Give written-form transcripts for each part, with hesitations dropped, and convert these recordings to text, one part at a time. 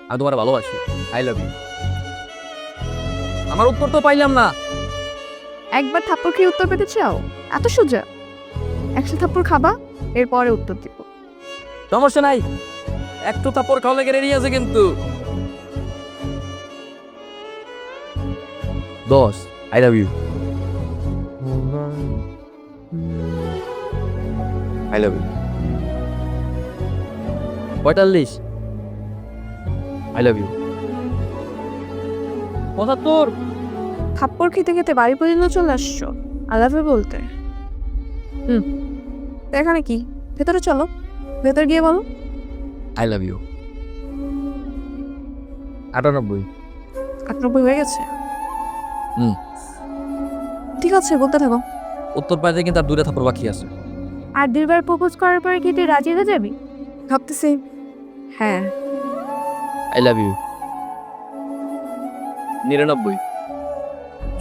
আমি তোমার ভালোবাসি, আই লাভ ইউ। আমার উত্তর তো পাইলাম না। একবার থাপ্পড় খেয়ে উত্তর পেতে চাও? এত সোজা। একশো থাপ্পড় খাবা, এরপরে উত্তর দিব। সমস্যা নাই, একটু তারপর খাওয়া লেগে রেডি আছে কিন্তু। 10, I love you. I love you. 45, I love you. 75, থাপ্পড় খেতে খেতে বাড়ি পর্যন্ত চলে আসছো আলাপে বলতে। তো এখানে কি? ভেতরে চলো, ভেতর গিয়ে বলো। I love you. 98, 98 হয়ে গেছে? হুম। ঠিক আছে, বলতে থাকো। উত্তর পাইতে কিন্তু আর 2টা থাপ্পড় বাকি আছে। আর 2বার প্রপোজ করার পরে কি তুই রাজি হয়ে যাবি? ভাবতেছি হ্যাঁ। I love you. 99,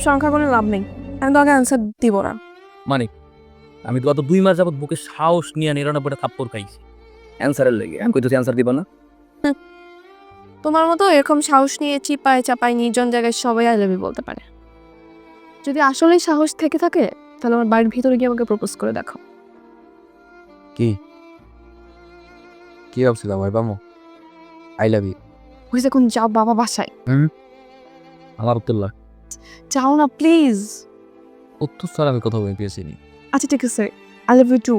সংখ্যা কোনো লাভ নেই, আমি তোকে অ্যান্সার দিব না। মানে আমি গত 2 মাস যাবত বুকে সাহস নিয়ে 99টা থাপ্পড় খাইছি অ্যান্সারের লেগে। আমি কইতেছি অ্যান্সার দিব না। তোমার মতো এরকম সাহস নিয়ে চিপায় চাপায় নির্জন জায়গায় সবাই আই লাভ ইউ বলতে পারে। যদি আসলেই সাহস থেকে থাকে তাহলে আমার বাড়ির ভিতরে গিয়ে আমাকে প্রপোজ করে দেখো। কি কি ভাবছিলাম ভাই বামো? I love you. হয়েছে কোন, যাও বাবা বাসায়। আমার উত্তর লাগ। যাও না প্লিজ। উত্তর ছাড়া আমি কথা বলে পেয়েছি নি। আচ্ছা ঠিক আছে, আই লাভ ইউ টু।